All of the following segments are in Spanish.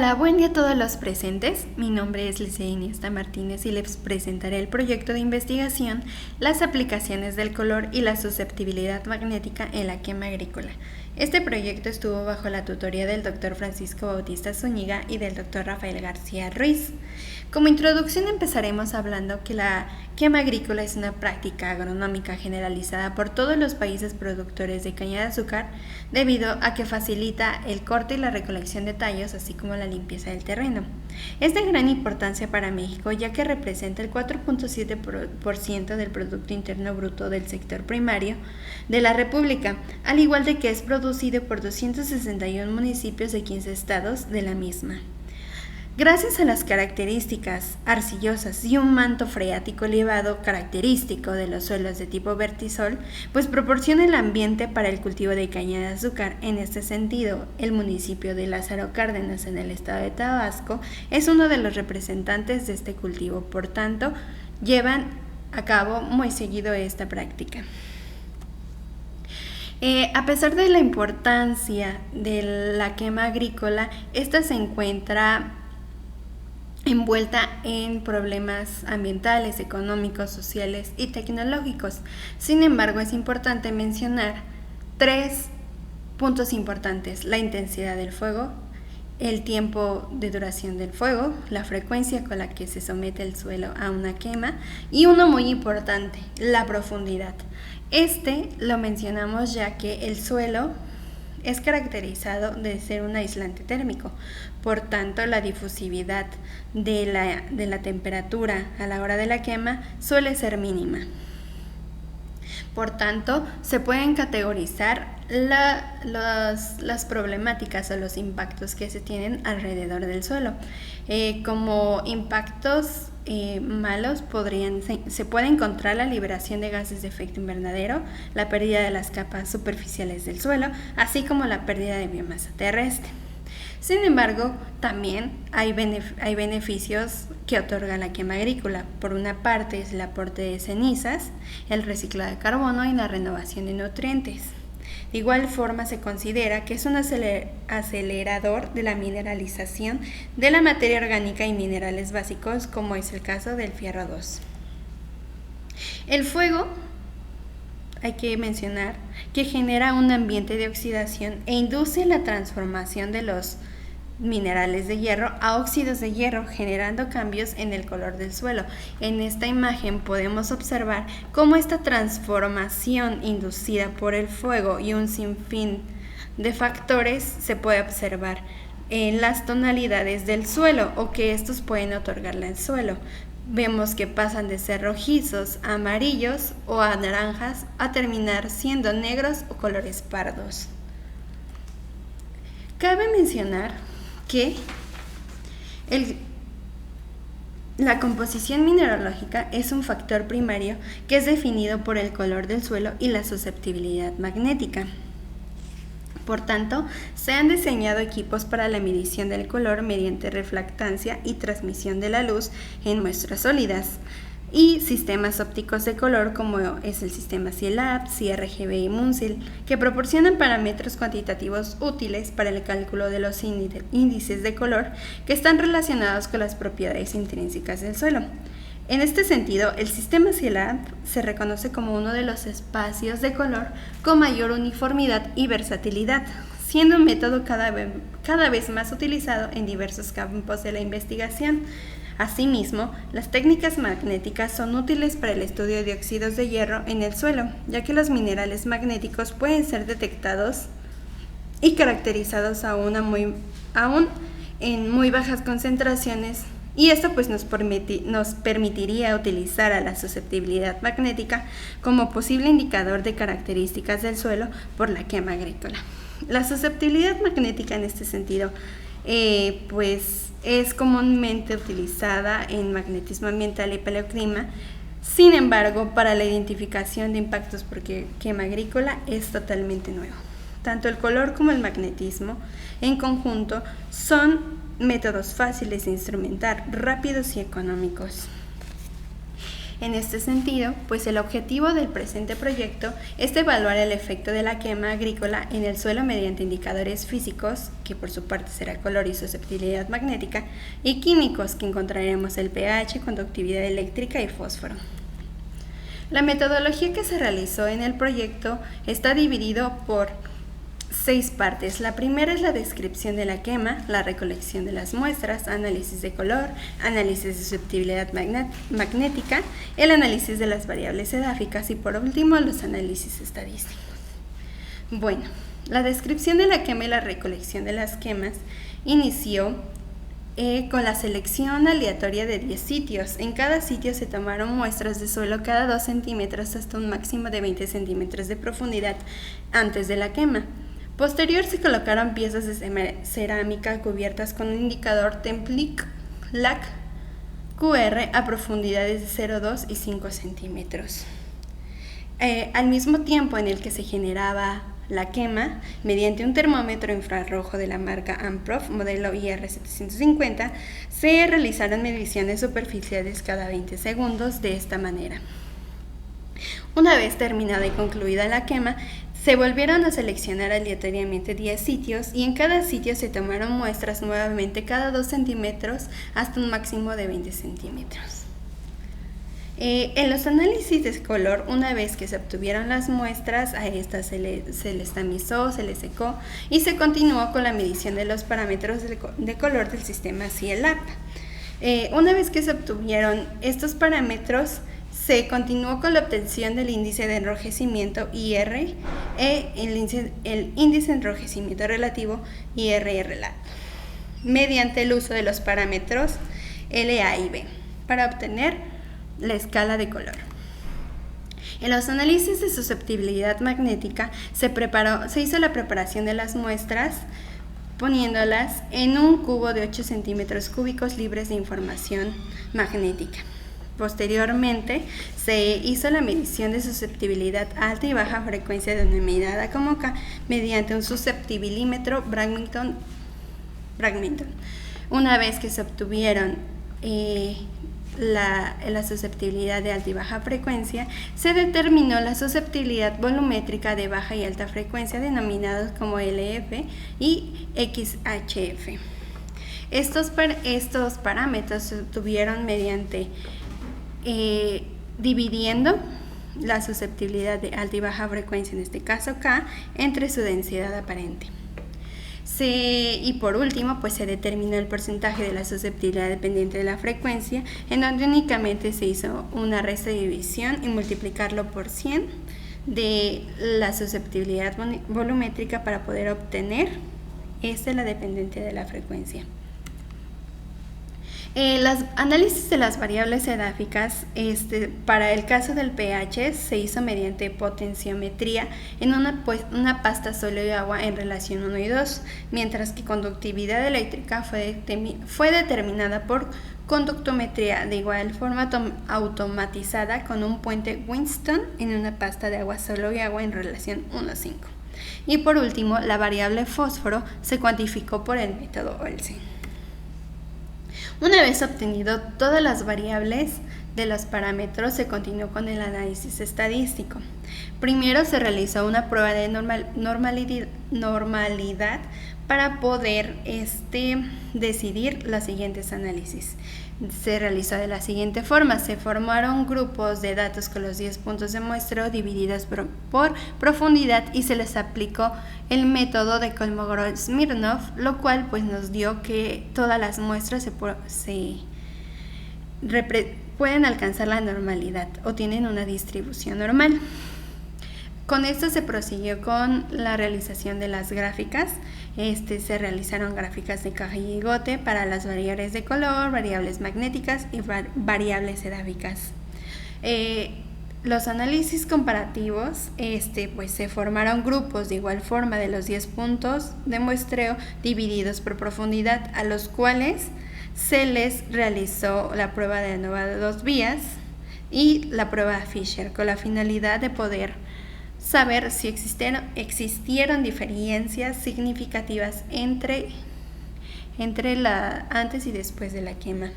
Hola, buen día a todos los presentes. Mi nombre es Licia Iniesta Martínez y les presentaré el proyecto de investigación Las aplicaciones del color y la susceptibilidad magnética en la quema agrícola. Este proyecto estuvo bajo la tutoría del Dr. Francisco Bautista Zúñiga y del Dr. Rafael García Ruiz. Como introducción empezaremos hablando que la quema agrícola es una práctica agronómica generalizada por todos los países productores de caña de azúcar debido a que facilita el corte y la recolección de tallos, así como la limpieza del terreno. Es de gran importancia para México ya que representa el 4.7% del Producto Interno Bruto del sector primario de la República, al igual de que es producido por 261 municipios de 15 estados de la misma. Gracias a las características arcillosas y un manto freático elevado característico de los suelos de tipo vertisol, pues proporciona el ambiente para el cultivo de caña de azúcar. En este sentido, el municipio de Lázaro Cárdenas en el estado de Tabasco es uno de los representantes de este cultivo, por tanto, llevan a cabo muy seguido esta práctica. A pesar de la importancia de la quema agrícola, esta se encuentra envuelta en problemas ambientales, económicos, sociales y tecnológicos. Sin embargo, es importante mencionar 3 puntos importantes: la intensidad del fuego, el tiempo de duración del fuego, la frecuencia con la que se somete el suelo a una quema y uno muy importante, la profundidad. Este lo mencionamos ya que el suelo es caracterizado de ser un aislante térmico, por tanto la difusividad de la temperatura a la hora de la quema suele ser mínima. Por tanto, se pueden categorizar las problemáticas o los impactos que se tienen alrededor del suelo. Como impactos malos se puede encontrar la liberación de gases de efecto invernadero, la pérdida de las capas superficiales del suelo, así como la pérdida de biomasa terrestre. Sin embargo, también hay beneficios que otorga la quema agrícola. Por una parte es el aporte de cenizas, el reciclado de carbono y la renovación de nutrientes. De igual forma se considera que es un acelerador de la mineralización de la materia orgánica y minerales básicos, como es el caso del fierro 2. El fuego, hay que mencionar que genera un ambiente de oxidación e induce la transformación de los minerales de hierro a óxidos de hierro, generando cambios en el color del suelo. En esta imagen podemos observar cómo esta transformación inducida por el fuego y un sinfín de factores se puede observar en las tonalidades del suelo o que estos pueden otorgarle al suelo. Vemos que pasan de ser rojizos a amarillos o a naranjas a terminar siendo negros o colores pardos. Cabe mencionar que la composición mineralógica es un factor primario que es definido por el color del suelo y la susceptibilidad magnética. Por tanto, se han diseñado equipos para la medición del color mediante refractancia y transmisión de la luz en muestras sólidas, y sistemas ópticos de color como es el sistema CIELAB, CRGB y MUNSIL, que proporcionan parámetros cuantitativos útiles para el cálculo de los índices de color que están relacionados con las propiedades intrínsecas del suelo. En este sentido, el sistema CIELAB se reconoce como uno de los espacios de color con mayor uniformidad y versatilidad, siendo un método cada vez más utilizado en diversos campos de la investigación. Asimismo, las técnicas magnéticas son útiles para el estudio de óxidos de hierro en el suelo, ya que los minerales magnéticos pueden ser detectados y caracterizados aún en muy bajas concentraciones, y esto pues nos permitiría utilizar a la susceptibilidad magnética como posible indicador de características del suelo por la quema agrícola. La susceptibilidad magnética en este sentido pues es comúnmente utilizada en magnetismo ambiental y paleoclima. Sin embargo, para la identificación de impactos por quema agrícola es totalmente nuevo. Tanto el color como el magnetismo en conjunto son métodos fáciles de instrumentar, rápidos y económicos. En este sentido, pues el objetivo del presente proyecto es evaluar el efecto de la quema agrícola en el suelo mediante indicadores físicos, que por su parte será color y susceptibilidad magnética, y químicos, que encontraremos el pH, conductividad eléctrica y fósforo. La metodología que se realizó en el proyecto está dividido por 6 partes. La primera es la descripción de la quema, la recolección de las muestras, análisis de color, análisis de susceptibilidad magnética, el análisis de las variables edáficas y por último los análisis estadísticos. Bueno, la descripción de la quema y la recolección de las quemas inició con la selección aleatoria de 10 sitios. En cada sitio se tomaron muestras de suelo cada 2 centímetros hasta un máximo de 20 centímetros de profundidad antes de la quema. Posterior se colocaron piezas de cerámica cubiertas con un indicador Templic-Lac QR a profundidades de 0,2 y 5 centímetros. Al mismo tiempo en el que se generaba la quema, mediante un termómetro infrarrojo de la marca Amprof, modelo IR750, se realizaron mediciones superficiales cada 20 segundos de esta manera. Una vez terminada y concluida la quema, se volvieron a seleccionar aleatoriamente 10 sitios y en cada sitio se tomaron muestras nuevamente cada 2 centímetros hasta un máximo de 20 centímetros. En los análisis de color, una vez que se obtuvieron las muestras, a estas se les tamizó, se les secó y se continuó con la medición de los parámetros de color del sistema CIELAP. Una vez que se obtuvieron estos parámetros, se continuó con la obtención del índice de enrojecimiento IR el índice de enrojecimiento relativo IRR-LAT mediante el uso de los parámetros LA y B para obtener la escala de color. En los análisis de susceptibilidad magnética se hizo la preparación de las muestras poniéndolas en un cubo de 8 centímetros cúbicos libres de información magnética. Posteriormente, se hizo la medición de susceptibilidad alta y baja frecuencia denominada como K mediante un susceptibilímetro Bragminton. Una vez que se obtuvieron la susceptibilidad de alta y baja frecuencia, se determinó la susceptibilidad volumétrica de baja y alta frecuencia denominados como LF y XHF. Estos parámetros se obtuvieron mediante dividiendo la susceptibilidad de alta y baja frecuencia, en este caso K, entre su densidad aparente. Y por último, pues se determinó el porcentaje de la susceptibilidad dependiente de la frecuencia, en donde únicamente se hizo una resta de división y multiplicarlo por 100 de la susceptibilidad volumétrica para poder obtener la dependencia de la frecuencia. Los análisis de las variables edáficas, para el caso del pH, se hizo mediante potenciometría en una pasta sólido y agua en relación 1 y 2, mientras que conductividad eléctrica fue determinada por conductometría de igual forma automatizada con un puente Winston en una pasta de agua sólido y agua en relación 1 a 5. Y por último, la variable fósforo se cuantificó por el método Olsen. Una vez obtenido todas las variables de los parámetros, se continuó con el análisis estadístico. Primero se realizó una prueba de normalidad para poder decidir los siguientes análisis. Se realizó de la siguiente forma: se formaron grupos de datos con los 10 puntos de muestreo divididos por profundidad y se les aplicó el método de Kolmogorov-Smirnov, lo cual pues nos dio que todas las muestras pueden alcanzar la normalidad o tienen una distribución normal. Con esto se prosiguió con la realización de las gráficas. Se realizaron gráficas de caja y Gothe para las variables de color, variables magnéticas y variables edáficas. Los análisis comparativos, pues se formaron grupos de igual forma de los 10 puntos de muestreo divididos por profundidad, a los cuales se les realizó la prueba de ANOVA de 2 vías y la prueba Fisher, con la finalidad de poder saber si existieron diferencias significativas entre la antes y después de la quema.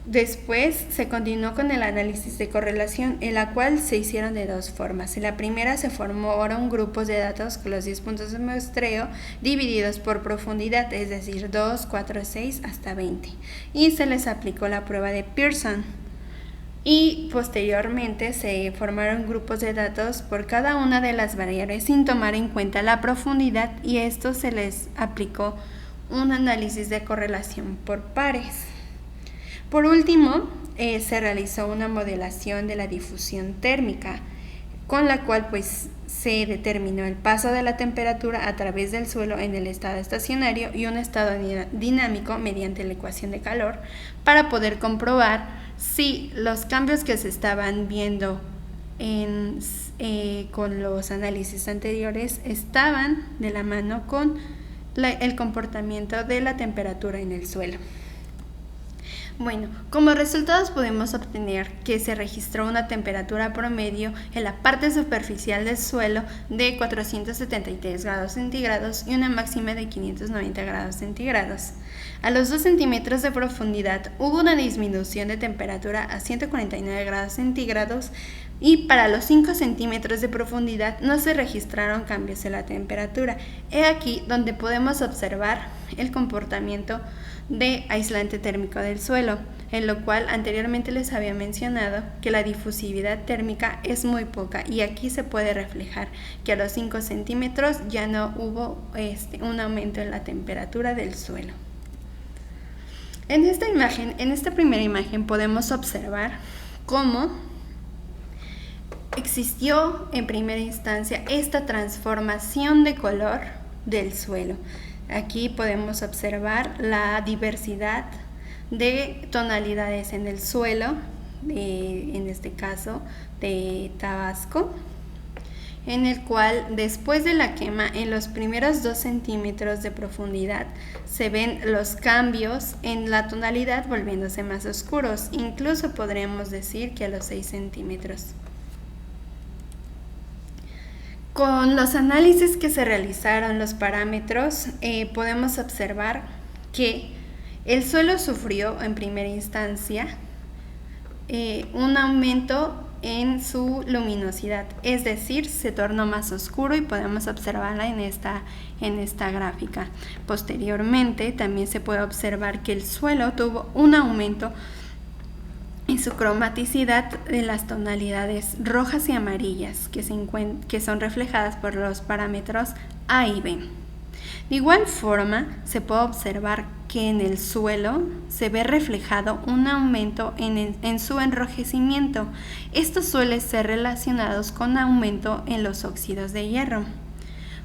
Después se continuó con el análisis de correlación, en la cual se hicieron de dos formas. En la primera se formaron grupos de datos con los 10 puntos de muestreo divididos por profundidad, es decir, 2, 4, 6 hasta 20. Y se les aplicó la prueba de Pearson. Y posteriormente se formaron grupos de datos por cada una de las variables sin tomar en cuenta la profundidad, y esto se les aplicó un análisis de correlación por pares. Por último, se realizó una modelación de la difusión térmica, con la cual se determinó el paso de la temperatura a través del suelo en el estado estacionario y un estado dinámico mediante la ecuación de calor, para poder comprobar si los cambios que se estaban viendo con los análisis anteriores estaban de la mano con el comportamiento de la temperatura en el suelo. Bueno, como resultados podemos obtener que se registró una temperatura promedio en la parte superficial del suelo de 473 grados centígrados y una máxima de 590 grados centígrados. A los 2 centímetros de profundidad hubo una disminución de temperatura a 149 grados centígrados, y para los 5 centímetros de profundidad no se registraron cambios en la temperatura. He aquí donde podemos observar el comportamiento de aislante térmico del suelo, en lo cual anteriormente les había mencionado que la difusividad térmica es muy poca, y aquí se puede reflejar que a los 5 centímetros ya no hubo un aumento en la temperatura del suelo. En esta primera imagen podemos observar cómo existió en primera instancia esta transformación de color del suelo. Aquí podemos observar la diversidad de tonalidades en el suelo, en este caso de Tabasco, en el cual después de la quema, en los primeros 2 centímetros de profundidad, se ven los cambios en la tonalidad volviéndose más oscuros, incluso podríamos decir que a los 6 centímetros. Con los análisis que se realizaron, los parámetros, podemos observar que el suelo sufrió en primera instancia un aumento en su luminosidad, es decir, se tornó más oscuro, y podemos observarla en esta gráfica. Posteriormente también se puede observar que el suelo tuvo un aumento en su cromaticidad de las tonalidades rojas y amarillas, que son reflejadas por los parámetros A y B. De igual forma, se puede observar que en el suelo se ve reflejado un aumento en su enrojecimiento. Esto suele ser relacionado con aumento en los óxidos de hierro.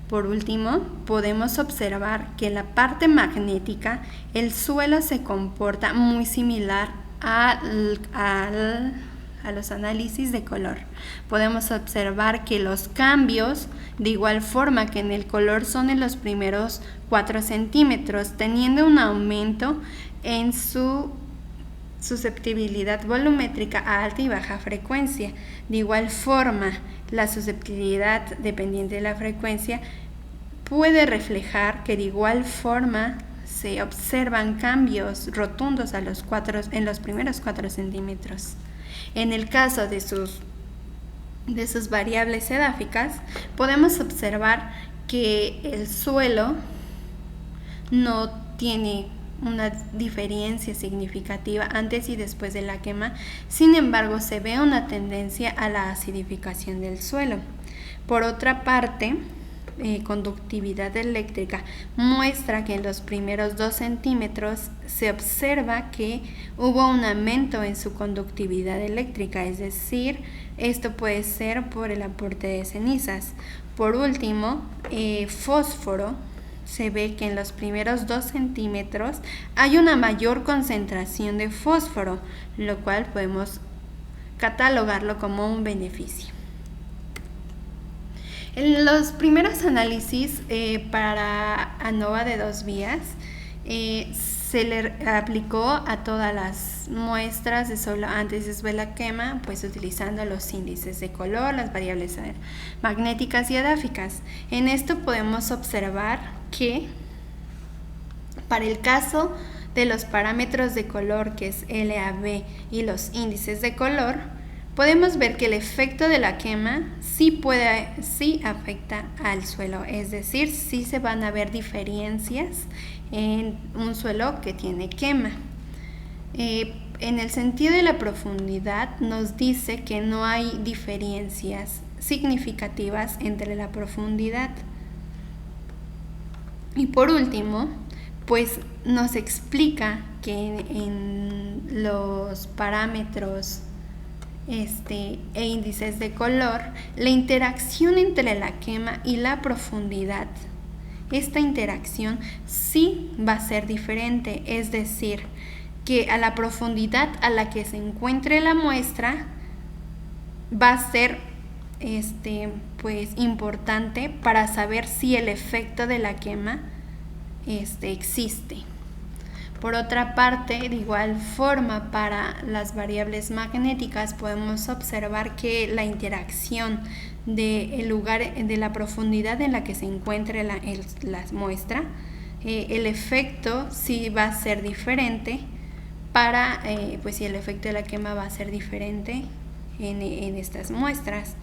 Por último, podemos observar que en la parte magnética el suelo se comporta muy similar a los análisis de color. Podemos observar que los cambios, de igual forma que en el color, son en los primeros 4 centímetros, teniendo un aumento en su susceptibilidad volumétrica a alta y baja frecuencia. De igual forma, la susceptibilidad dependiente de la frecuencia puede reflejar que de igual forma se observan cambios rotundos en los primeros 4 centímetros. En el caso de sus variables edáficas, podemos observar que el suelo no tiene una diferencia significativa antes y después de la quema. Sin embargo, se ve una tendencia a la acidificación del suelo. Por otra parte, conductividad eléctrica muestra que en los primeros 2 centímetros se observa que hubo un aumento en su conductividad eléctrica, es decir, esto puede ser por el aporte de cenizas. Por último, fósforo, se ve que en los primeros 2 centímetros hay una mayor concentración de fósforo, lo cual podemos catalogarlo como un beneficio. En los primeros análisis para ANOVA de 2 vías, se le aplicó a todas las muestras de suelo antes y después de la quema, pues utilizando los índices de color, las variables magnéticas y edáficas. En esto podemos observar que para el caso de los parámetros de color, que es LAB, y los índices de color, podemos ver que el efecto de la quema sí afecta al suelo, es decir, sí se van a ver diferencias en un suelo que tiene quema. En el sentido de la profundidad nos dice que no hay diferencias significativas entre la profundidad. Y por último, pues nos explica que en los parámetros e índices de color, la interacción entre la quema y la profundidad, esta interacción sí va a ser diferente, es decir, que a la profundidad a la que se encuentre la muestra va a ser pues importante para saber si el efecto de la quema existe. Por otra parte, de igual forma, para las variables magnéticas podemos observar que la interacción del lugar, de la profundidad en la que se encuentre la muestra, el efecto sí va a ser diferente para, pues si el efecto de la quema va a ser diferente en estas muestras.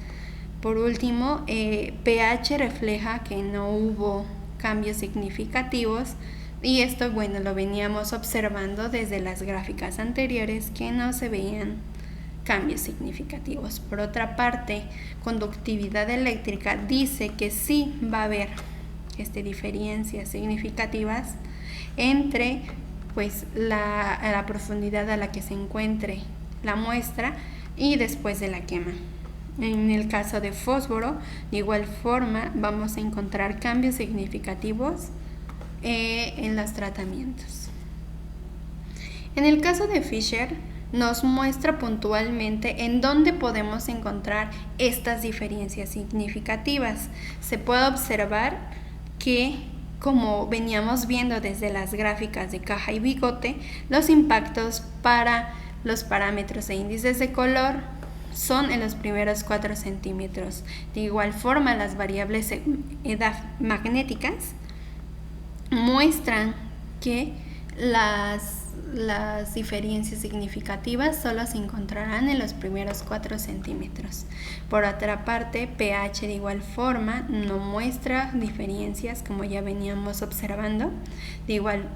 Por último, pH refleja que no hubo cambios significativos, y esto, bueno, lo veníamos observando desde las gráficas anteriores, que no se veían cambios significativos. Por otra parte, conductividad eléctrica dice que sí va a haber diferencias significativas entre pues la profundidad a la que se encuentre la muestra y después de la quema. En el caso de fósforo, de igual forma vamos a encontrar cambios significativos en los tratamientos. En el caso de Fischer, nos muestra puntualmente en dónde podemos encontrar estas diferencias significativas. Se puede observar que, como veníamos viendo desde las gráficas de caja y bigote, los impactos para los parámetros e índices de color son en los primeros 4 centímetros. De igual forma, las variables magnéticas muestran que las diferencias significativas solo se encontrarán en los primeros 4 centímetros. Por otra parte, pH de igual forma no muestra diferencias, como ya veníamos observando.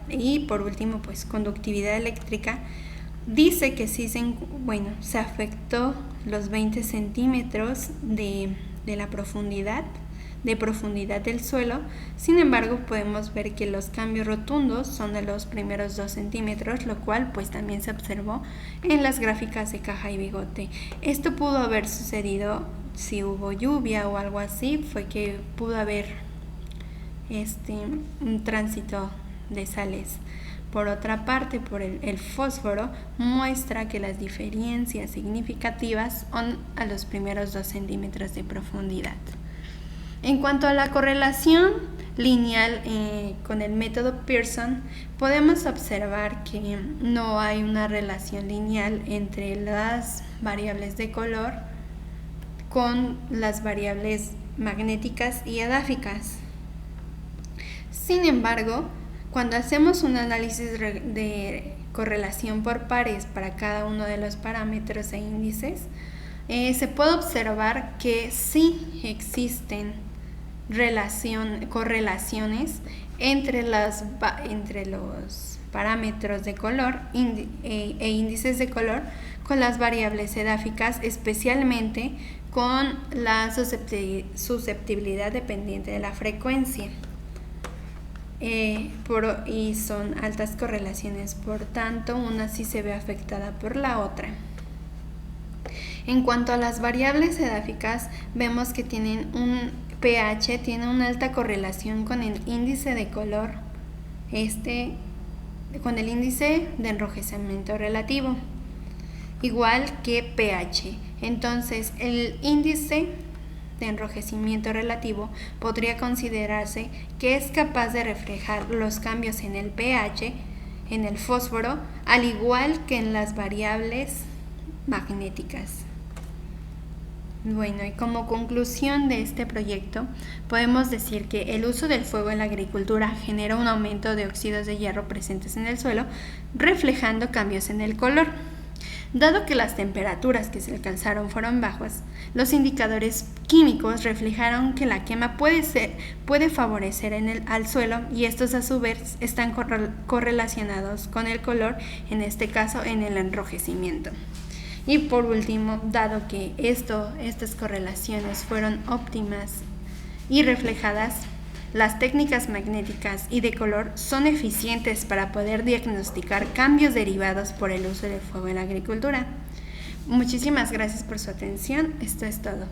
Y por último, pues conductividad eléctrica dice que sí se afectó los 20 centímetros de la profundidad del suelo. Sin embargo, podemos ver que los cambios rotundos son de los primeros 2 centímetros, lo cual pues también se observó en las gráficas de caja y bigote. Esto pudo haber sucedido si hubo lluvia o algo así, fue que pudo haber un tránsito de sales. Por otra parte, por el fósforo muestra que las diferencias significativas son a los primeros 2 centímetros de profundidad. En cuanto a la correlación lineal con el método Pearson, podemos observar que no hay una relación lineal entre las variables de color con las variables magnéticas y edáficas. Sin embargo, cuando hacemos un análisis de correlación por pares para cada uno de los parámetros e índices, se puede observar que sí existen correlaciones entre los parámetros de color e índices de color con las variables edáficas, especialmente con la susceptibilidad dependiente de la frecuencia. Y son altas correlaciones, por tanto, una sí se ve afectada por la otra. En cuanto a las variables edáficas, vemos que tienen pH tiene una alta correlación con el índice de color, con el índice de enrojecimiento relativo, igual que pH. Entonces, el índice de enrojecimiento relativo podría considerarse que es capaz de reflejar los cambios en el pH, en el fósforo, al igual que en las variables magnéticas. Bueno, y como conclusión de este proyecto, podemos decir que el uso del fuego en la agricultura genera un aumento de óxidos de hierro presentes en el suelo, reflejando cambios en el color. Dado que las temperaturas que se alcanzaron fueron bajas, los indicadores químicos reflejaron que la quema puede favorecer al suelo, y estos a su vez están correlacionados con el color, en este caso en el enrojecimiento. Y por último, dado que estas correlaciones fueron óptimas y reflejadas, las técnicas magnéticas y de color son eficientes para poder diagnosticar cambios derivados por el uso del fuego en la agricultura. Muchísimas gracias por su atención. Esto es todo.